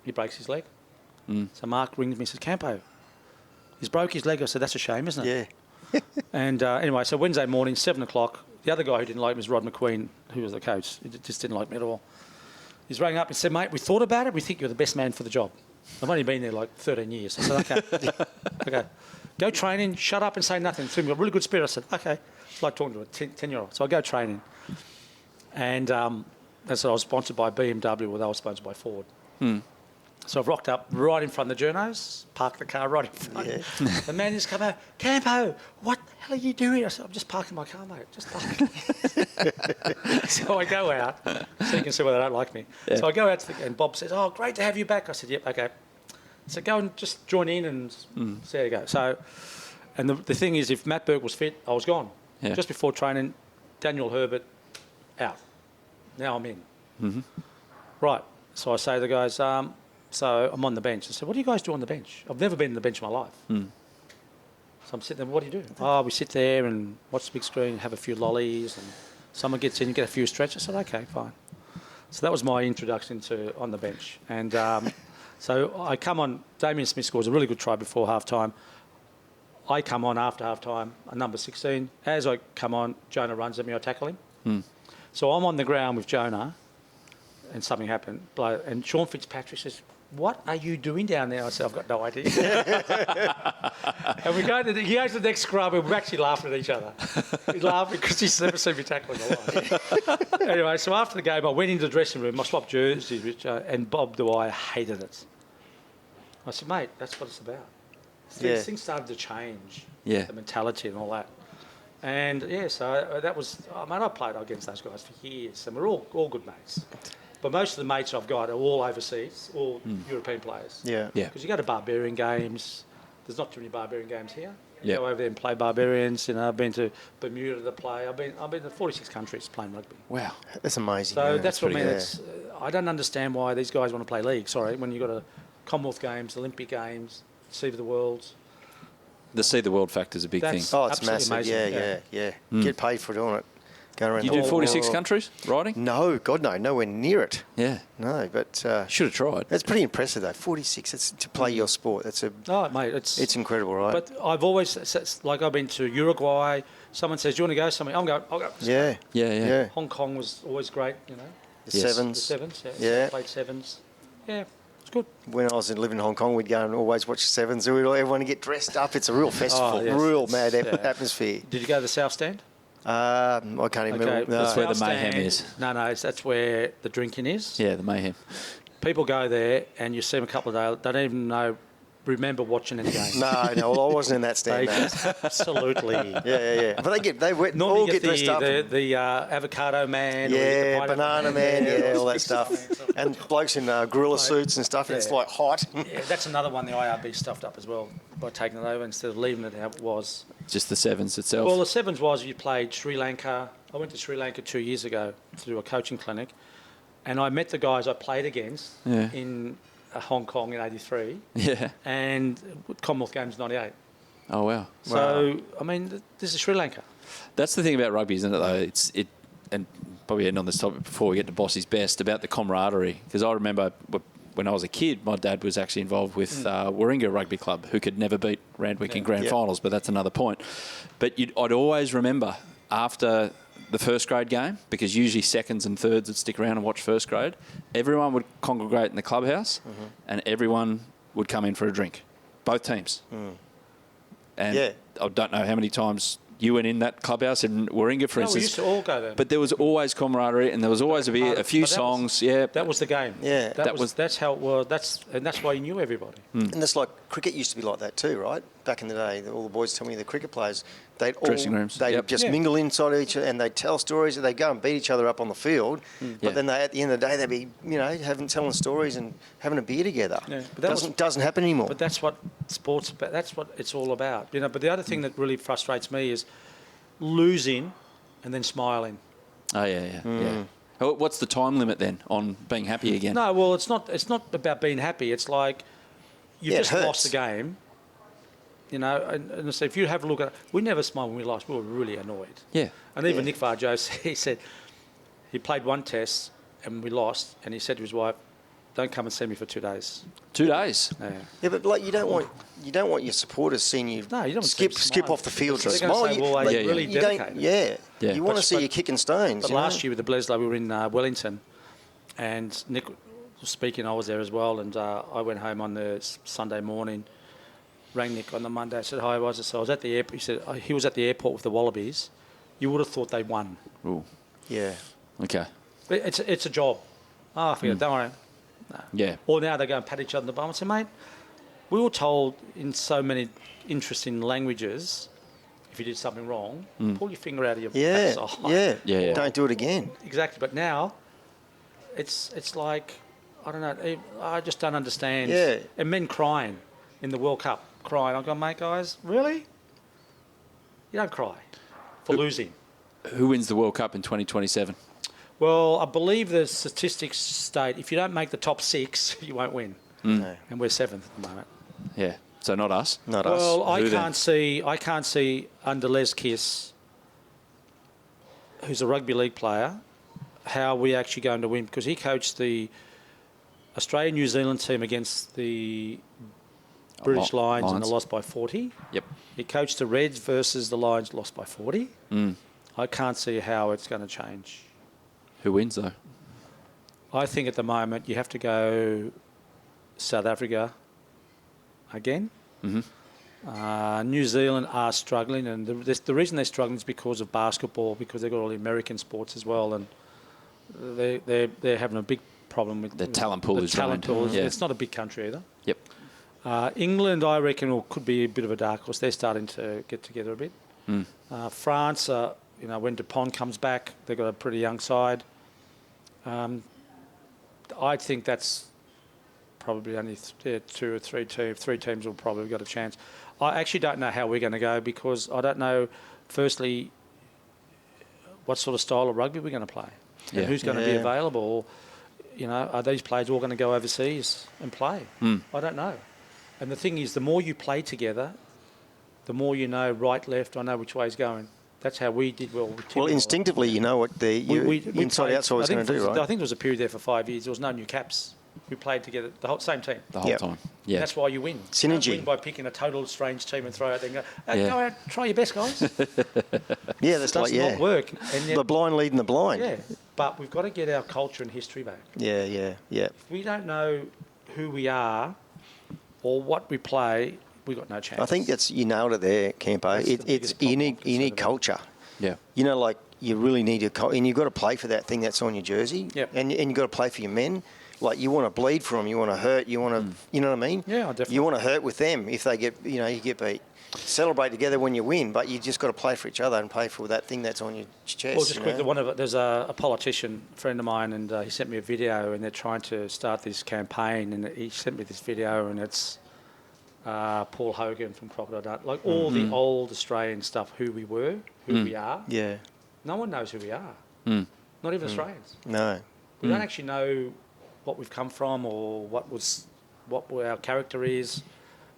he breaks his leg. So Mark rings me and says, Campo, he's broke his leg. I said, that's a shame, isn't it? Yeah. And anyway, so Wednesday morning, 7 o'clock, the other guy who didn't like me was Rod McQueen, who was the coach. He just didn't like me at all. He's rang up and said, mate, we thought about it. We think you're the best man for the job. I've only been there like 13 years. I said, okay. Okay. Go training, shut up and say nothing. So we've got a really good spirit. I said, okay. It's like talking to a 10-year-old. So I go training. And that's what I was sponsored by BMW, or they were sponsored by Ford. So I've rocked up right in front of the journos, parked the car right in front. Yeah. The man just come out, Campo, what the hell are you doing? I said, I'm just parking my car, mate. Just parking. So I go out, so you can see why they don't like me. Yeah. So I go out and Bob says, great to have you back. I said, yep, okay. So go and just join in and see how you go. So, and the thing is, if Matt Burke was fit, I was gone. Yeah. Just before training, Daniel Herbert, out. Now I'm in. Right. So I say to the guys, so I'm on the bench. I said, what do you guys do on the bench? I've never been on the bench in my life. So I'm sitting there, what do you do? We sit there and watch the big screen, have a few lollies, and someone gets in, you get a few stretches. I said, okay, fine. So that was my introduction to on the bench. And So I come on, Damien Smith scores a really good try before half-time. I come on after half-time, a number 16. As I come on, Jonah runs at me, I tackle him. So I'm on the ground with Jonah, and something happened. And Sean Fitzpatrick says, "What are you doing down there?" I said, "I've got no idea." And he goes to the next scrub, and we're actually laughing at each other. He's laughing because he's never seen me tackle in my life. Anyway, so after the game, I went into the dressing room, I swapped jerseys with and Bob Dwyer hated it. I said, "Mate, that's what it's about." Yeah. Things started to change, Yeah. the mentality and all that. And yeah, so that was, I played against those guys for years, and we're all good mates. But most of the mates I've got are all overseas, all European players. Yeah. Yeah. Because you go to Barbarian games, there's not too many Barbarian games here. You Yeah. go over there and play Barbarians. I've been to Bermuda to play. I've been to 46 countries playing rugby. Wow. That's amazing. So yeah. that's what I mean. pretty It's, I don't understand why these guys want to play league. Sorry, when you've got a Commonwealth Games, Olympic Games, Sea of the Worlds. The see the world factor is a big thing. That's- Oh, it's absolutely massive. amazing, Yeah. Get paid for doing it. Going around You the do whole 46 world. countries riding? No, God, no. Nowhere near it. Yeah. No, but Should have tried. that's pretty impressive, though. 46, that's to play your sport. That's Oh, mate, it's incredible, right? But I've always, like I've been to Uruguay. Someone says, "Do you want to go?" Something, I'm going. I'll go. yeah. Yeah. Hong Kong was always great, The Yes. The sevens. sevens, yeah. Yeah. I played sevens. Yeah, it's good. When I was living in Hong Kong, we'd go and always watch the sevens. Everyone would get dressed up. It's a real festival, yes, real it's- mad yeah. atmosphere. Did you go to the South Stand? I can't even remember. No. That's where the South mayhem Stand- is. No, that's where the drinking is. Yeah, the mayhem. People go there and you see them a couple of days. They don't even remember watching any game. No, well, I wasn't in that stand. They No. absolutely. Yeah. But they Normally all you get get dressed up. the avocado man. or you get the Yeah, pineapple banana man, yeah, all that Sticks stuff. man. And blokes in gorilla suits and stuff, and it's Yeah. like hot. Yeah, that's another one the IRB stuffed up as well by taking it over instead of leaving it how it was. Just the sevens itself. Well, the sevens was you played Sri Lanka. I went to Sri Lanka 2 years ago to do a coaching clinic, and I met the guys I played against Yeah. in Hong Kong in '83 yeah. and Commonwealth Games '98. Oh, wow. So I mean, this is Sri Lanka. That's the thing about rugby, isn't it, though? And probably end on this topic before we get to Bossy's best, about the camaraderie. Because I remember when I was a kid, my dad was actually involved with Warringah Rugby Club, who could never beat Randwick in grand finals, but that's another point. But I'd always remember after the first grade game, because usually seconds and thirds would stick around and watch first grade, everyone would congregate in the clubhouse and everyone would come in for a drink, both teams. And Yeah. I don't know how many times you went in that clubhouse in Warringah, for No, we instance. used to all go there. But there was always camaraderie, and there was always a few But that was- songs. Yeah, That was the game. Yeah. That's how it was. That's why you knew everybody. And that's like cricket used to be like that too, right? Back in the day, all the boys tell me the cricket players, they'd Dressing rooms, they'd yep. just Yeah. mingle inside each other and they'd tell stories. They'd go and beat each other up on the field, Yeah. but then at the end of the day, they'd be telling stories and having a beer together. Yeah, but that doesn't happen anymore. But that's what sports. That's what it's all about. But the other thing that really frustrates me is losing and then smiling. Oh, yeah. Oh, what's the time limit then on being happy again? No, well, it's not about being happy. It's like you've Yeah, it just hurts. lost the game. And so if you have a look at it, we never smiled when we lost. We were really annoyed. Yeah. And even Yeah. Nick Varjo, he said he played one test and we lost, and he said to his wife, "Don't come and see me for 2 days." 2 days. Yeah. Yeah, but like you don't want your supporters seeing you No, you don't want to skip see them smile. off the field to They're gonna smile. say, well, they Yeah, really you don't, dedicated. Yeah. You want to But- see but- you kicking stones. But you know? last year with the Bledisloe, we were in Wellington, and Nick was speaking. I was there as well, and I went home on the Sunday morning. Rang Nick on the Monday. I said, "Hi, was it?" So I was at the airport. He said he was at the airport with the Wallabies. You would have thought they won. Ooh. Yeah. Okay. But it's a job. Oh, I forget. Don't worry. Yeah. Or now they go and pat each other on the bum and say, "Mate, we were told in so many interesting languages, if you did something wrong, pull your finger out of your Yeah. backside." Yeah. Don't do it again. Exactly, but now it's like, I don't know, I just don't understand. Yeah. And men crying in the World Cup, crying. I go, "Mate, guys, really? You don't cry for losing." Who wins the World Cup in 2027? Well, I believe the statistics state if you don't make the top 6, you won't win. No. And we're 7th at the moment. Yeah. So not us. Not Well, us. I Who then? can't see under Les Kiss, who's a rugby league player, how we actually going to win, because he coached the Australia-New Zealand team against the British Lions and they lost by 40. Yep. He coached the Reds versus the Lions, lost by 40. I can't see how it's going to change. Who wins, though? I think at the moment you have to go South Africa again. New Zealand are struggling, and the reason they're struggling is because of basketball, because they've got all the American sports as well, and they're having a big problem with the talent pool. It's not a big country either. Yep. England, I reckon, could be a bit of a dark horse. They're starting to get together a bit. France, when Dupont comes back, they've got a pretty young side. I think that's probably only 2 or 3 teams. 3 teams will probably got a chance. I actually don't know how we're going to go because I don't know, firstly, what sort of style of rugby we're going to play and who's going to be available. Are these players all going to go overseas and play? I don't know. And the thing is, the more you play together, the more you know right, left, I know which way is going. That's how we did well. Well, instinctively, you know what the inside outside was going to do, right? I think there was a period there for 5 years. There was no new caps. We played together, the whole same team. The whole time. Yeah. That's why you win. Synergy. You don't win by picking a total strange team and throw out there and go, go out, try your best, guys. Yeah, that's does not work. And the blind leading the blind. Yeah, but we've got to get our culture and history back. Yeah. If we don't know who we are or what we play, we've got no chance. I think you nailed it there, Campo. It's you need culture. Yeah. You really need and you've got to play for that thing that's on your jersey. Yep. And you've got to play for your men. Like, you want to bleed for them, you want to hurt, you want to, you know what I mean? Yeah, definitely. You want to hurt with them if they get, you get beat. Celebrate together when you win, but you just got to play for each other and play for that thing that's on your chest. Well, just quickly, there's a politician, a friend of mine, and he sent me a video, and they're trying to start this campaign, and he sent me this video, and it's Paul Hogan from Crocodile Dart, like all the old Australian stuff, who we were, who we are. Yeah. No one knows who we are. Not even Australians. No. We don't actually know what we've come from or what our character is.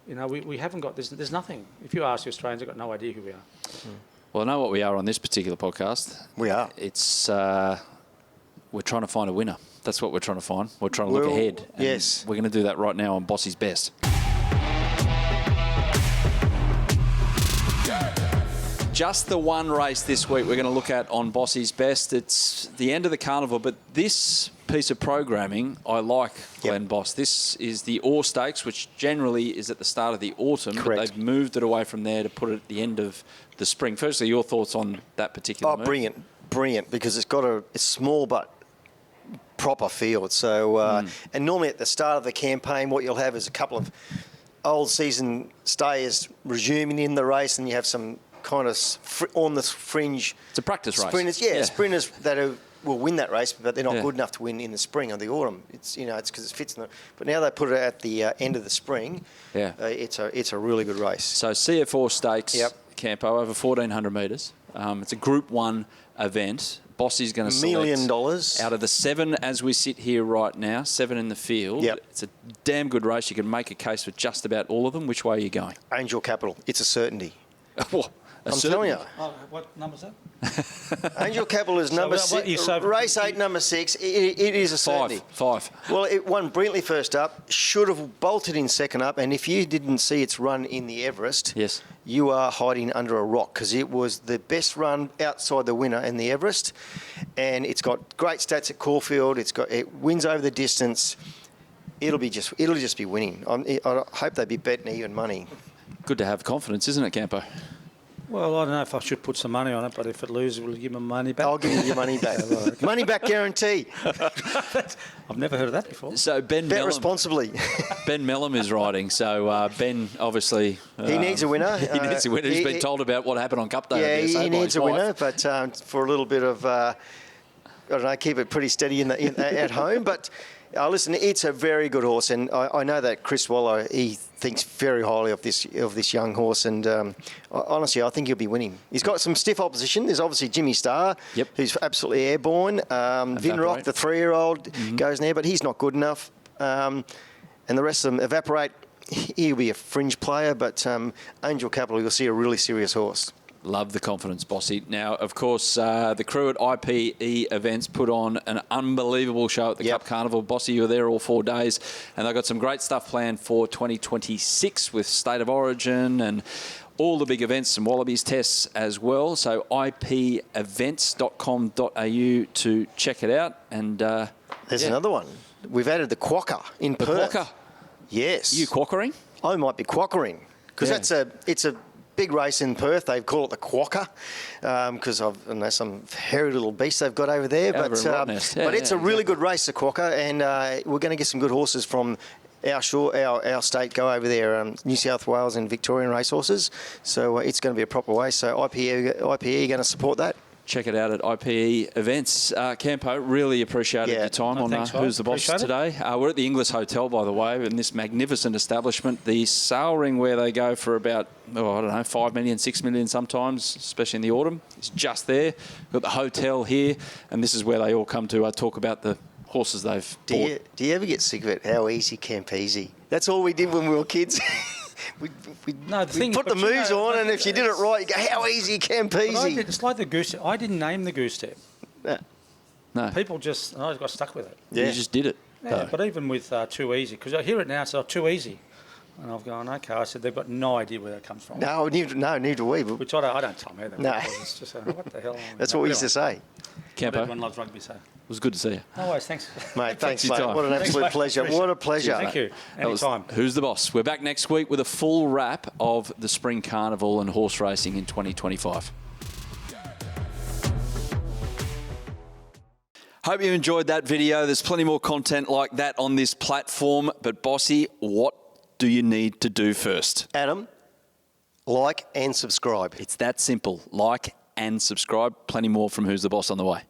We haven't got this. There's nothing. If you ask the Australians, they've got no idea who we are. Well, I know what we are on this particular podcast. We are. It's we're trying to find a winner. That's what we're trying to find. We're trying to look ahead. Yes. We're going to do that right now on Bossy's Best. Just the one race this week we're going to look at on Bossy's Best. It's the end of the carnival, but this piece of programming I like, Glen Boss. This is the Ore Stakes, which generally is at the start of the autumn. Correct. But they've moved it away from there to put it at the end of the spring. Firstly, your thoughts on that particular move? Brilliant, because it's small but proper field. So, and normally at the start of the campaign, what you'll have is a couple of old season stayers resuming in the race, and you have some kind of on the fringe. It's a practice race. Sprinters that will win that race, but they're not good enough to win in the spring or the autumn. It's it's because it fits in the. But now they put it at the end of the spring. Yeah, it's a really good race. So CF4 Stakes, Campo, over 1,400 metres. It's a Group 1 event. Bossy's going to select $1 million out of the 7 as we sit here right now. 7 in the field. Yep. It's a damn good race. You can make a case for just about all of them. Which way are you going? Angel Capital. It's a certainty. I'm telling you. Oh, what number's that? Angel Capital is number 6. Race 8, number 6. It is a certainty. 5. Well, it won brilliantly first up. Should have bolted in second up. And if you didn't see its run in the Everest, yes, you are hiding under a rock, because it was the best run outside the winner in the Everest. And it's got great stats at Caulfield. It wins over the distance. It'll just be winning. I hope they be betting even money. Good to have confidence, isn't it, Campo? Well, I don't know if I should put some money on it, but if it loses, we'll give them money back. I'll give you your money back. Money back guarantee. I've never heard of that before. So Bet responsibly. Ben Mellum is riding. So Ben, obviously, he needs a winner. He needs a winner. He's been told about what happened on Cup Day. Yeah, he needs a winner, but for a little bit of, I don't know, keep it pretty steady at home. But listen, it's a very good horse, and I know that Chris Waller, he thinks very highly of this young horse, and honestly, I think he'll be winning. He's got some stiff opposition. There's obviously Jimmy Starr, who's absolutely airborne. Vinrock, the 3-year-old, goes in there, but he's not good enough. And the rest of them Evaporate. He'll be a fringe player, but Angel Capital, you'll see a really serious horse. Love the confidence, Bossy. Now, of course, the crew at IPE Events put on an unbelievable show at the Cup Carnival. Bossy, you were there all 4 days, and they've got some great stuff planned for 2026 with State of Origin and all the big events, some Wallabies tests as well. So ipevents.com.au to check it out. And there's another one. We've added the quokka in Perth. Quokka? Yes. You quackering? I might be quackering because it's a big race in Perth. They call it the quokka because there's some hairy little beast they've got over there. But it's a really good race, the quokka, and we're going to get some good horses from our state go over there, New South Wales and Victorian racehorses. So it's going to be a proper race. So IPE going to support that. Check it out at IPE Events. Campo, really appreciated your time on Who's the Boss today. We're at the Inglis Hotel, by the way, in this magnificent establishment. The sail ring where they go for about, 5 million, 6 million sometimes, especially in the autumn. It's just there. We've got the hotel here, and this is where they all come to talk about the horses they've bought. Do you ever get sick of it? How easy Campese? That's all we did when we were kids. We put the moves on, and if you did it right, you go, how easy Campese? It's like the goose. I didn't name the goose step. No. People just, I got stuck with it. Yeah. You just did it. Yeah, but even with too easy, because I hear it now, it's too easy. And I've gone, okay. I said, they've got no idea where that comes from. No, neither do we. Which I don't tell them either. No. It's just, what the hell? That's what we used to say. Campo. Everyone loves rugby, so. It was good to see you. No worries, thanks. Mate, thanks, for your mate. time. What an absolute pleasure. What a pleasure. Thank you. Anytime. Who's the Boss? We're back next week with a full wrap of the Spring Carnival and horse racing in 2025. Hope you enjoyed that video. There's plenty more content like that on this platform. But Bossy, what do you need to do first? Adam, like and subscribe. It's that simple. Like and subscribe. Plenty more from Who's the Boss on the way.